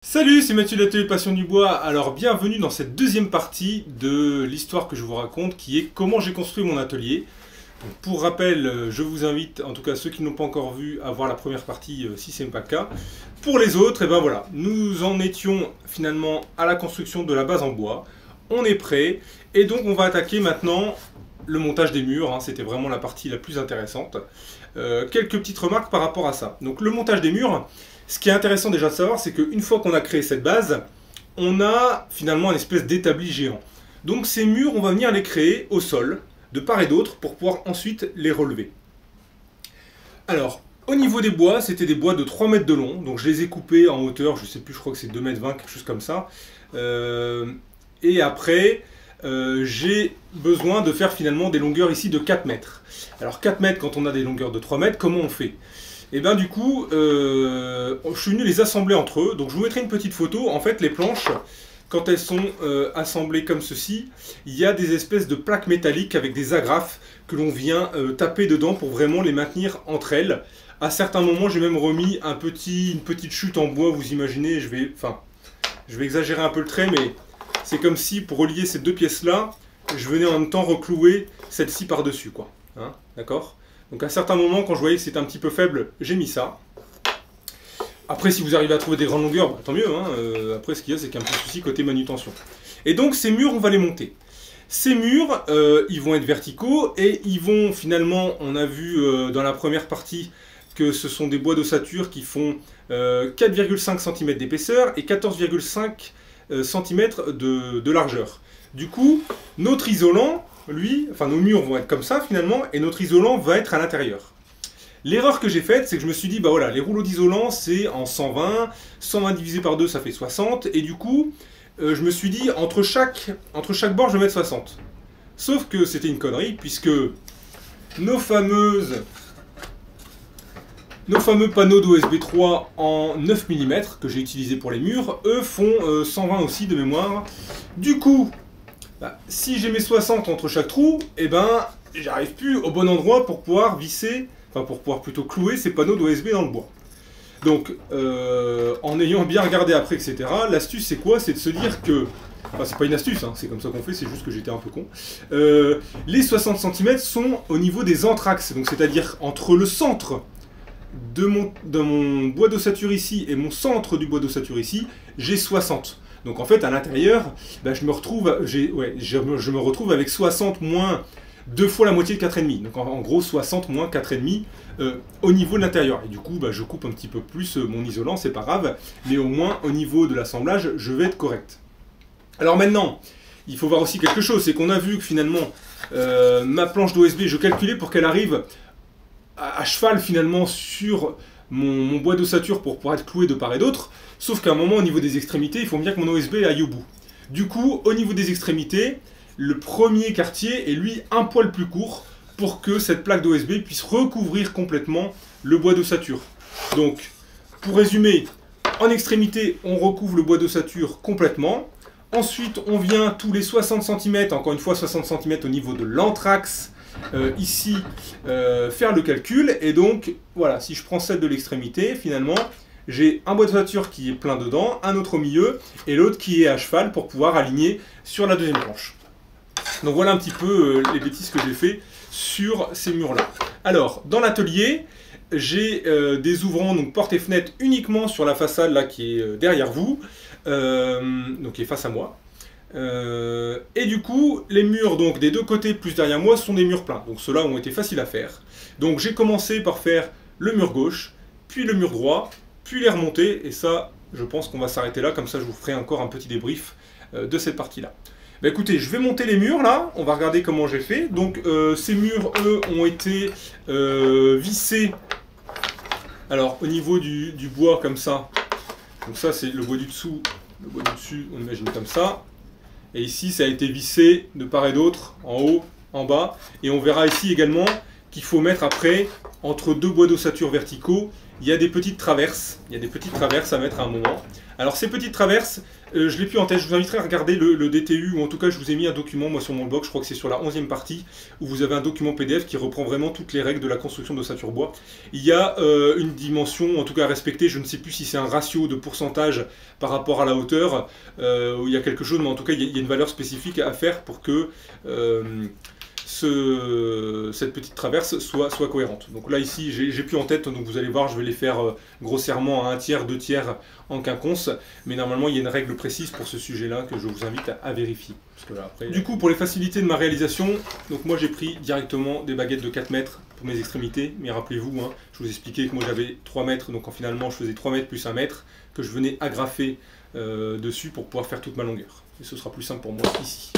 Salut, c'est Mathieu de l'Atelier Passion du Bois. Alors bienvenue dans cette deuxième partie de l'histoire que je vous raconte qui est comment j'ai construit mon atelier. Donc, pour rappel, je vous invite, en tout cas ceux qui n'ont pas encore vu, à voir la première partie si ce n'est pas le cas. Pour les autres, et ben voilà, nous en étions finalement à la construction de la base en bois. On est prêt et donc on va attaquer maintenant le montage des murs, hein. C'était vraiment la partie la plus intéressante. Quelques petites remarques par rapport à ça. Donc le montage des murs. Ce qui est intéressant déjà de savoir, c'est qu'une fois qu'on a créé cette base, on a finalement une espèce d'établi géant. Donc ces murs, on va venir les créer au sol, de part et d'autre, pour pouvoir ensuite les relever. Alors, au niveau des bois, c'était des bois de 3 mètres de long, donc je les ai coupés en hauteur, je sais plus, je crois que c'est 2 mètres 20, quelque chose comme ça. Et après, j'ai besoin de faire finalement des longueurs ici de 4 mètres. Alors 4 mètres, quand on a des longueurs de 3 mètres, comment on fait ? Et bien du coup, je suis venu les assembler entre eux. Donc je vous mettrai une petite photo. En fait, les planches, quand elles sont assemblées comme ceci, il y a des espèces de plaques métalliques avec des agrafes que l'on vient taper dedans pour vraiment les maintenir entre elles. À certains moments, j'ai même remis une petite chute en bois. Vous imaginez, je vais exagérer un peu le trait, mais c'est comme si pour relier ces deux pièces-là, je venais en même temps reclouer celle-ci par-dessus, quoi. Hein, d'accord ? Donc à certains moments, quand je voyais que c'était un petit peu faible, j'ai mis ça. Après, si vous arrivez à trouver des grandes longueurs, bah, tant mieux. Hein. Après, ce qu'il y a, c'est qu'il y a un petit souci côté manutention. Et donc, ces murs, on va les monter. Ces murs, ils vont être verticaux et ils vont finalement, on a vu dans la première partie que ce sont des bois d'ossature qui font 4,5 cm d'épaisseur et 14,5 cm de largeur. Du coup, notre isolant, lui, enfin nos murs vont être comme ça finalement, et notre isolant va être à l'intérieur. L'erreur que j'ai faite, c'est que je me suis dit, bah voilà, les rouleaux d'isolant c'est en 120, 120 divisé par 2 ça fait 60, et du coup, je me suis dit, entre chaque bord je vais mettre 60. Sauf que c'était une connerie, puisque nos fameux panneaux d'OSB 3 en 9 mm que j'ai utilisés pour les murs, eux font 120 aussi de mémoire. Du coup, bah, si j'ai mes 60 entre chaque trou, eh ben, j'arrive plus au bon endroit pour pouvoir visser, enfin pour pouvoir plutôt clouer ces panneaux d'OSB dans le bois. Donc, en ayant bien regardé après, etc., l'astuce c'est quoi? C'est de se dire que, enfin c'est pas une astuce, hein, c'est comme ça qu'on fait, c'est juste que j'étais un peu con. Les 60 cm sont au niveau des anthrax, donc c'est-à-dire entre le centre de mon bois d'ossature ici et mon centre du bois d'ossature ici, j'ai 60. Donc en fait, à l'intérieur, bah, je me retrouve avec 60 moins 2 fois la moitié de 4,5. Donc en gros, 60 moins 4,5 au niveau de l'intérieur. Et du coup, bah, je coupe un petit peu plus mon isolant, c'est pas grave. Mais au moins, au niveau de l'assemblage, je vais être correct. Alors maintenant, il faut voir aussi quelque chose. C'est qu'on a vu que finalement, ma planche d'OSB, je calculais pour qu'elle arrive à cheval finalement sur mon bois d'ossature pour pouvoir être cloué de part et d'autre, sauf qu'à un moment au niveau des extrémités, il faut bien que mon OSB aille au bout. Du coup, au niveau des extrémités, le premier quartier est lui un poil plus court pour que cette plaque d'OSB puisse recouvrir complètement le bois d'ossature. Donc, pour résumer, en extrémité, on recouvre le bois d'ossature complètement. Ensuite, on vient tous les 60 cm, encore une fois 60 cm au niveau de l'anthrax, ici faire le calcul, et donc voilà, si je prends celle de l'extrémité, finalement j'ai un bois d'ossature qui est plein dedans, un autre au milieu et l'autre qui est à cheval pour pouvoir aligner sur la deuxième planche. Donc voilà un petit peu les bêtises que j'ai fait sur ces murs là. Alors dans l'atelier, j'ai des ouvrants, donc portes et fenêtres uniquement sur la façade là qui est derrière vous, donc qui est face à moi. Et du coup, les murs donc des deux côtés plus derrière moi sont des murs pleins. Donc ceux-là ont été faciles à faire. Donc j'ai commencé par faire le mur gauche, puis le mur droit, puis les remonter. Et ça, je pense qu'on va s'arrêter là. Comme ça, je vous ferai encore un petit débrief de cette partie-là. Bah, écoutez, je vais monter les murs là. On va regarder comment j'ai fait. Donc ces murs, eux, ont été vissés. Alors au niveau du bois comme ça. Donc ça, c'est le bois du dessous. Le bois du dessus, on imagine comme ça. Et ici, ça a été vissé de part et d'autre, en haut, en bas. Et on verra ici également qu'il faut mettre après, entre deux bois d'ossature verticaux, il y a des petites traverses. Il y a des petites traverses à mettre à un moment. Alors ces petites traverses, je l'ai plus en tête, je vous inviterai à regarder le DTU, ou en tout cas je vous ai mis un document moi sur mon blog, je crois que c'est sur la 11e partie, où vous avez un document PDF qui reprend vraiment toutes les règles de la construction d'ossature bois. Il y a une dimension, en tout cas à respecter, je ne sais plus si c'est un ratio de pourcentage par rapport à la hauteur, où il y a quelque chose, mais en tout cas il y a une valeur spécifique à faire pour que cette petite traverse soit cohérente. Donc là ici j'ai plus en tête, donc vous allez voir je vais les faire grossièrement à 1/3, 2/3 en quinconce, mais normalement il y a une règle précise pour ce sujet là que je vous invite à vérifier. Parce que là, après... Du coup pour les facilités de ma réalisation, donc moi j'ai pris directement des baguettes de 4 mètres pour mes extrémités, mais rappelez-vous, hein, je vous expliquais que moi j'avais 3 mètres, donc finalement je faisais 3 mètres plus 1 mètre, que je venais agrafer dessus pour pouvoir faire toute ma longueur. Et ce sera plus simple pour moi ici.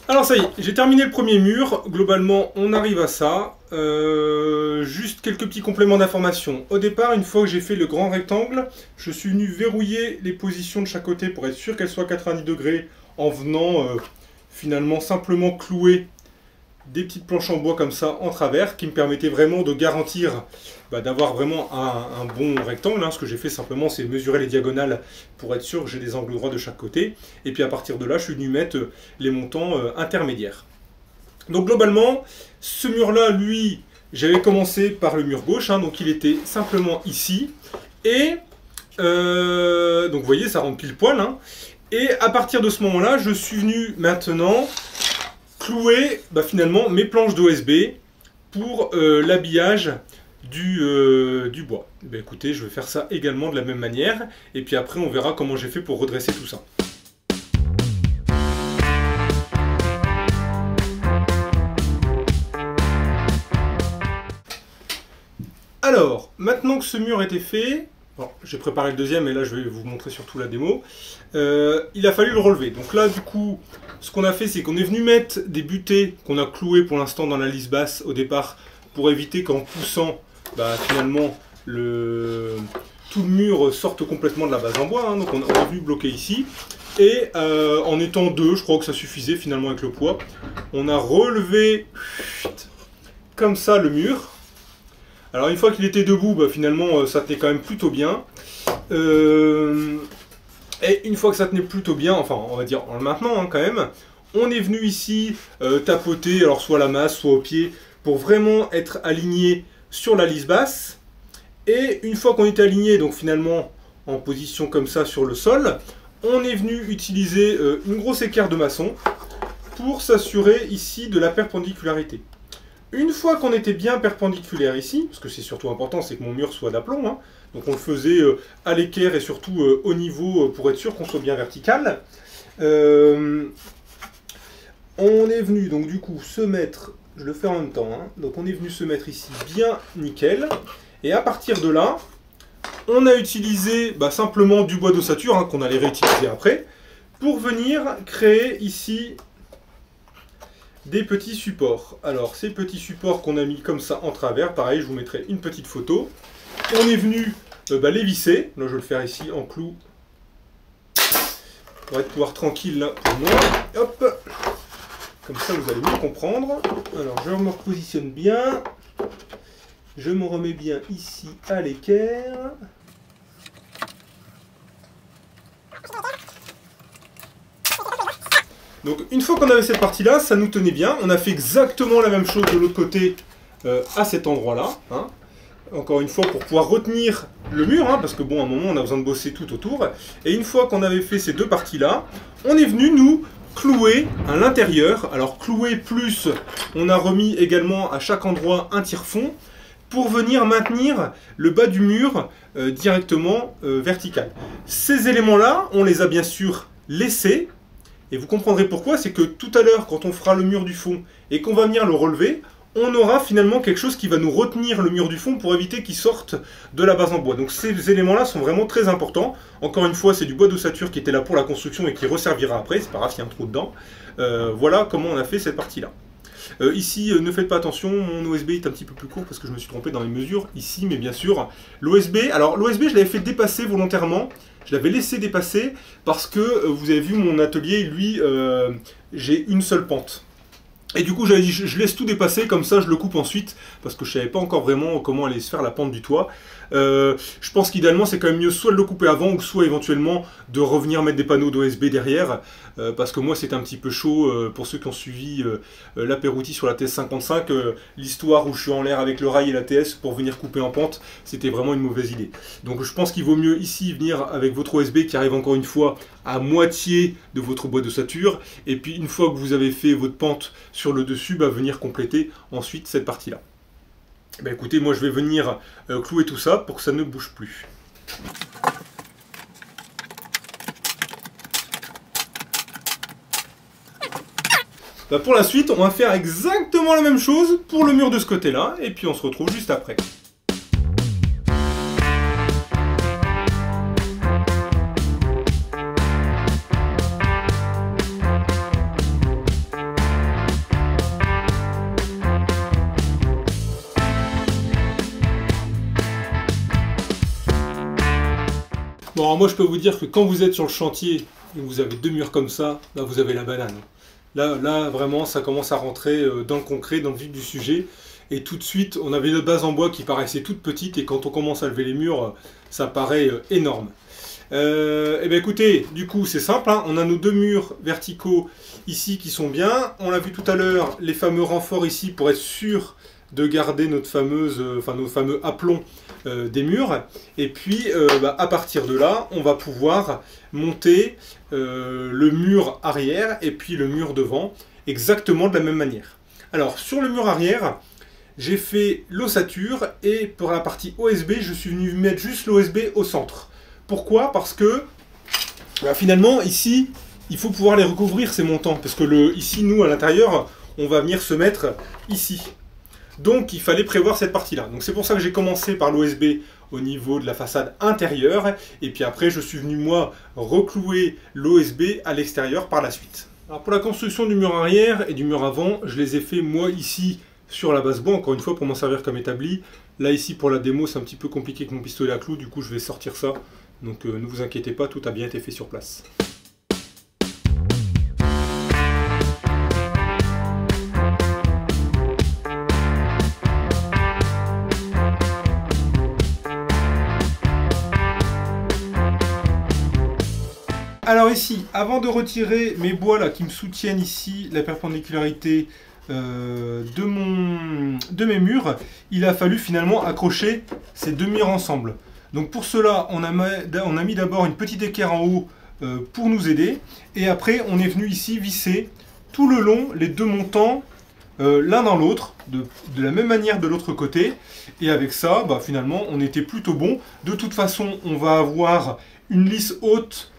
Alors ça y est, j'ai terminé le premier mur, globalement on arrive à ça, juste quelques petits compléments d'information. Au départ, une fois que j'ai fait le grand rectangle, je suis venu verrouiller les positions de chaque côté pour être sûr qu'elles soient à 90 degrés en venant finalement simplement clouer des petites planches en bois comme ça en travers qui me permettaient vraiment de garantir d'avoir vraiment un bon rectangle. Ce que j'ai fait simplement c'est mesurer les diagonales pour être sûr que j'ai des angles droits de chaque côté, et puis à partir de là je suis venu mettre les montants intermédiaires. Donc globalement ce mur là, lui, j'avais commencé par le mur gauche, donc il était simplement ici, et donc vous voyez ça rentre pile poil, et à partir de ce moment là je suis venu maintenant clouer finalement mes planches d'OSB pour l'habillage du bois. Écoutez, je vais faire ça également de la même manière, et puis après on verra comment j'ai fait pour redresser tout ça. Alors, maintenant que ce mur était fait, j'ai préparé le deuxième et là je vais vous montrer surtout la démo, il a fallu le relever. Donc là du coup, ce qu'on a fait c'est qu'on est venu mettre des butées qu'on a clouées pour l'instant dans la lisse basse au départ, pour éviter qu'en poussant, finalement tout le mur sorte complètement de la base en bois, donc on est venu bloquer ici, et en étant deux, je crois que ça suffisait finalement avec le poids, on a relevé comme ça le mur. Alors une fois qu'il était debout, finalement ça tenait quand même plutôt bien. Et une fois que ça tenait plutôt bien, enfin on va dire en le maintenant quand même, on est venu ici tapoter, alors soit à la masse, soit au pied, pour vraiment être aligné sur la lisse basse. Et une fois qu'on était aligné, donc finalement en position comme ça sur le sol, on est venu utiliser une grosse équerre de maçon pour s'assurer ici de la perpendicularité. Une fois qu'on était bien perpendiculaire ici, parce que c'est surtout important, c'est que mon mur soit d'aplomb, donc on le faisait à l'équerre et surtout au niveau pour être sûr qu'on soit bien vertical. On est venu donc du coup se mettre, je le fais en même temps, donc on est venu se mettre ici bien nickel, et à partir de là, on a utilisé simplement du bois d'ossature qu'on allait réutiliser après, pour venir créer ici des petits supports. Alors ces petits supports qu'on a mis comme ça en travers, pareil je vous mettrai une petite photo. On est venu les visser, là je vais le faire ici en clou pour être pouvoir tranquille là pour moi. Hop, comme ça vous allez mieux comprendre. Alors je me repositionne bien, je me remets bien ici à l'équerre. Donc une fois qu'on avait cette partie là, ça nous tenait bien. On a fait exactement la même chose de l'autre côté à cet endroit là, encore une fois pour pouvoir retenir le mur, parce que bon à un moment on a besoin de bosser tout autour. Et une fois qu'on avait fait ces deux parties là, on est venu nous clouer à l'intérieur. Alors clouer plus, on a remis également à chaque endroit un tire-fond pour venir maintenir le bas du mur directement vertical. Ces éléments là, on les a bien sûr laissés. Et vous comprendrez pourquoi, c'est que tout à l'heure, quand on fera le mur du fond et qu'on va venir le relever, on aura finalement quelque chose qui va nous retenir le mur du fond pour éviter qu'il sorte de la base en bois. Donc ces éléments-là sont vraiment très importants. Encore une fois, c'est du bois d'ossature qui était là pour la construction et qui resservira après, c'est pas grave s'il y a un trou dedans. Voilà comment on a fait cette partie-là. Ici, ne faites pas attention, mon OSB est un petit peu plus court parce que je me suis trompé dans les mesures ici, mais bien sûr, l'OSB, alors l'OSB je l'avais fait dépasser volontairement, je l'avais laissé dépasser parce que vous avez vu mon atelier, lui, j'ai une seule pente. Et du coup, j'avais dit, je laisse tout dépasser, comme ça je le coupe ensuite, parce que je savais pas encore vraiment comment allait se faire la pente du toit. Je pense qu'idéalement, c'est quand même mieux soit de le couper avant, ou soit éventuellement de revenir mettre des panneaux d'OSB derrière, parce que moi, c'était un petit peu chaud, pour ceux qui ont suivi la Peruti sur la TS55, l'histoire où je suis en l'air avec le rail et la TS pour venir couper en pente, c'était vraiment une mauvaise idée. Donc je pense qu'il vaut mieux ici venir avec votre OSB qui arrive encore une fois à moitié de votre boîte d'ossature, et puis une fois que vous avez fait votre pente sur le dessus, venir compléter ensuite cette partie-là. Écoutez, moi je vais venir clouer tout ça pour que ça ne bouge plus. Pour la suite, on va faire exactement la même chose pour le mur de ce côté-là, et puis on se retrouve juste après. Bon, alors moi je peux vous dire que quand vous êtes sur le chantier et que vous avez deux murs comme ça, là vous avez la banane. Là vraiment ça commence à rentrer dans le concret, dans le vif du sujet. Et tout de suite on avait une base en bois qui paraissait toute petite et quand on commence à lever les murs, ça paraît énorme. Et bien écoutez, du coup c'est simple, hein, on a nos deux murs verticaux ici qui sont bien. On l'a vu tout à l'heure, les fameux renforts ici pour être sûr de garder notre nos fameux aplombs des murs. Et puis à partir de là, on va pouvoir monter le mur arrière et puis le mur devant exactement de la même manière. Alors sur le mur arrière, j'ai fait l'ossature et pour la partie OSB, je suis venu mettre juste l'OSB au centre. Pourquoi? Parce que finalement ici, il faut pouvoir les recouvrir ces montants parce que ici nous à l'intérieur, on va venir se mettre ici. Donc il fallait prévoir cette partie-là. Donc c'est pour ça que j'ai commencé par l'OSB au niveau de la façade intérieure. Et puis après, je suis venu, moi, reclouer l'OSB à l'extérieur par la suite. Alors pour la construction du mur arrière et du mur avant, je les ai fait, moi, ici, sur la base bois, encore une fois, pour m'en servir comme établi. Là, ici, pour la démo, c'est un petit peu compliqué avec mon pistolet à clous. Du coup, je vais sortir ça. Donc ne vous inquiétez pas, tout a bien été fait sur place. Alors ici, avant de retirer mes bois là qui me soutiennent ici la perpendicularirité de mes murs, il a fallu finalement accrocher ces deux murs ensemble. Donc pour cela, on a mis d'abord une petite équerre en haut pour nous aider. Et après, on est venu ici visser tout le long les deux montants l'un dans l'autre, de la même manière de l'autre côté. Et avec ça, finalement, on était plutôt bon. De toute façon, on va avoir une lisse haute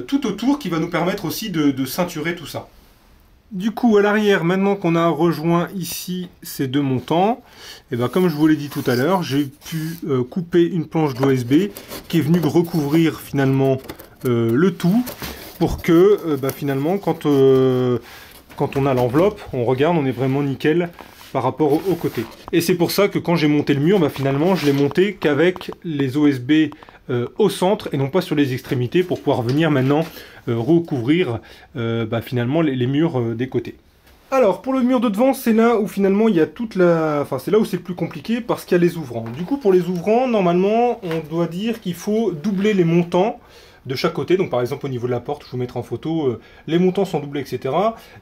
tout autour qui va nous permettre aussi de ceinturer tout ça. Du coup, à l'arrière, maintenant qu'on a rejoint ici ces deux montants, et comme je vous l'ai dit tout à l'heure, j'ai pu couper une planche d'OSB qui est venue recouvrir finalement le tout pour que finalement quand on a l'enveloppe, on regarde, on est vraiment nickel par rapport au côté. Et c'est pour ça que quand j'ai monté le mur, finalement je l'ai monté qu'avec les OSB au centre et non pas sur les extrémités pour pouvoir venir maintenant recouvrir finalement les murs des côtés. Alors pour le mur de devant, c'est là où finalement il y a c'est là où c'est le plus compliqué parce qu'il y a les ouvrants. Du coup pour les ouvrants, normalement on doit dire qu'il faut doubler les montants de chaque côté. Donc par exemple au niveau de la porte, je vous mettrai en photo, les montants sont doublés, etc.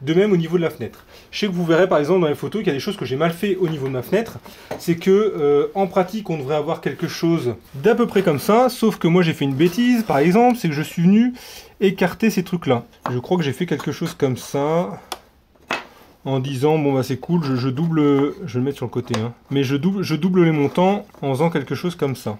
De même au niveau de la fenêtre. Je sais que vous verrez par exemple dans les photos qu'il y a des choses que j'ai mal fait au niveau de ma fenêtre. C'est que en pratique on devrait avoir quelque chose d'à peu près comme ça, sauf que moi j'ai fait une bêtise par exemple, c'est que je suis venu écarter ces trucs là. Je crois que j'ai fait quelque chose comme ça, en disant bon c'est cool, je double, je vais le mettre sur le côté, hein, mais je double les montants en faisant quelque chose comme ça.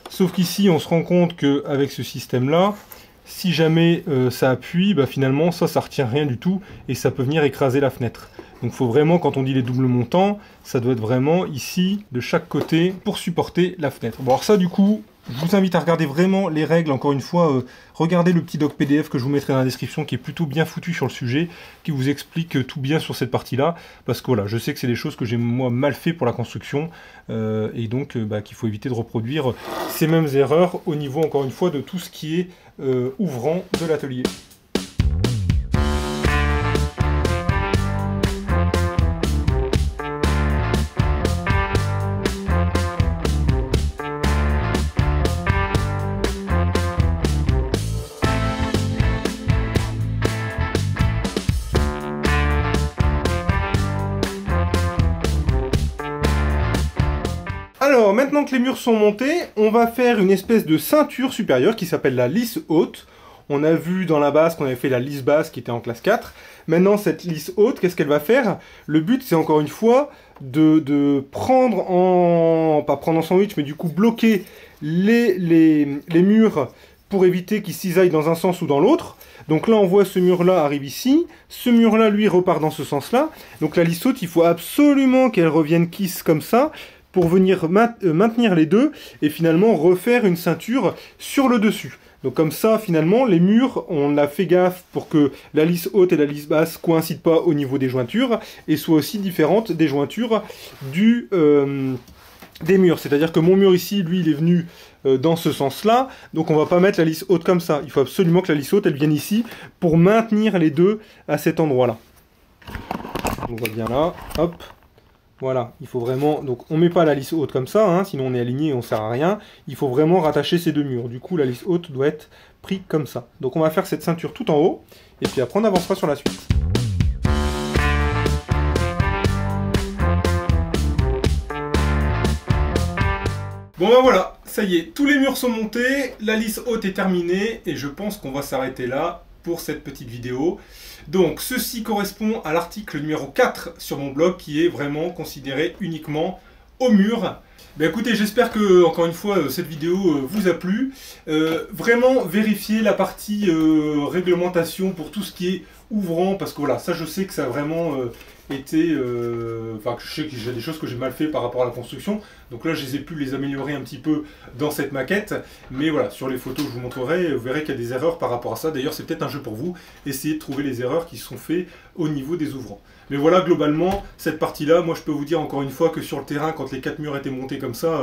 Sauf qu'ici, on se rend compte qu'avec ce système-là, si jamais ça appuie, finalement, ça retient rien du tout et ça peut venir écraser la fenêtre. Donc il faut vraiment, quand on dit les doubles montants, ça doit être vraiment ici, de chaque côté, pour supporter la fenêtre. Bon, alors ça, du coup, je vous invite à regarder vraiment les règles, encore une fois, regardez le petit doc PDF que je vous mettrai dans la description, qui est plutôt bien foutu sur le sujet, qui vous explique tout bien sur cette partie-là, parce que voilà, je sais que c'est des choses que j'ai moi mal fait pour la construction, et donc qu'il faut éviter de reproduire ces mêmes erreurs au niveau, encore une fois, de tout ce qui est ouvrant de l'atelier. Alors, maintenant que les murs sont montés, on va faire une espèce de ceinture supérieure qui s'appelle la lisse haute. On a vu dans la base qu'on avait fait la lisse basse qui était en classe 4. Maintenant, cette lisse haute, qu'est-ce qu'elle va faire? Le but, c'est encore une fois de prendre en... pas prendre en sandwich, mais du coup bloquer les murs pour éviter qu'ils cisaillent dans un sens ou dans l'autre. Donc là, on voit ce mur-là arrive ici. Ce mur-là, lui, repart dans ce sens-là. Donc la lisse haute, il faut absolument qu'elle revienne kiss comme ça, pour venir maintenir les deux et finalement refaire une ceinture sur le dessus. Donc comme ça, finalement, les murs, on a fait gaffe pour que la lisse haute et la lisse basse ne coïncident pas au niveau des jointures et soient aussi différentes des jointures des murs. C'est-à-dire que mon mur ici, lui, il est venu dans ce sens-là, donc on va pas mettre la lisse haute comme ça. Il faut absolument que la lisse haute, elle vienne ici pour maintenir les deux à cet endroit-là. On voit bien là, hop. Voilà, il faut vraiment... Donc on met pas la lisse haute comme ça, hein, sinon on est aligné et on sert à rien. Il faut vraiment rattacher ces deux murs. Du coup, la lisse haute doit être prise comme ça. Donc on va faire cette ceinture tout en haut, et puis après on avancera sur la suite. Bon ben voilà, ça y est, tous les murs sont montés, la lisse haute est terminée, et je pense qu'on va s'arrêter là pour cette petite vidéo. Donc ceci correspond à l'article numéro 4 sur mon blog qui est vraiment considéré uniquement au mur. Ben écoutez, j'espère que, encore une fois, cette vidéo vous a plu. Vraiment vérifiez la partie réglementation pour tout ce qui est ouvrant, parce que voilà, ça je sais que ça a vraiment été... Enfin, je sais que j'ai des choses que j'ai mal fait par rapport à la construction, donc là j'ai pu les améliorer un petit peu dans cette maquette, mais voilà, sur les photos que je vous montrerai, vous verrez qu'il y a des erreurs par rapport à ça. D'ailleurs, c'est peut-être un jeu pour vous, essayez de trouver les erreurs qui sont faites au niveau des ouvrants. Mais voilà, globalement, cette partie-là, moi je peux vous dire encore une fois que sur le terrain, quand les 4 murs étaient montés comme ça,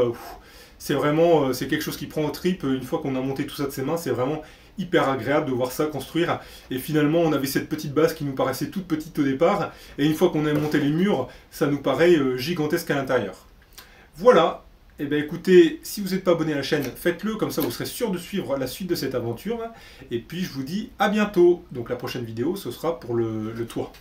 c'est vraiment, c'est quelque chose qui prend aux tripes. Une fois qu'on a monté tout ça de ses mains, c'est vraiment hyper agréable de voir ça construire. Et finalement, on avait cette petite base qui nous paraissait toute petite au départ, et une fois qu'on a monté les murs, ça nous paraît gigantesque à l'intérieur. Voilà. Et bien écoutez, si vous n'êtes pas abonné à la chaîne, faites-le, comme ça vous serez sûr de suivre la suite de cette aventure. Et puis je vous dis à bientôt. Donc la prochaine vidéo, ce sera pour le toit.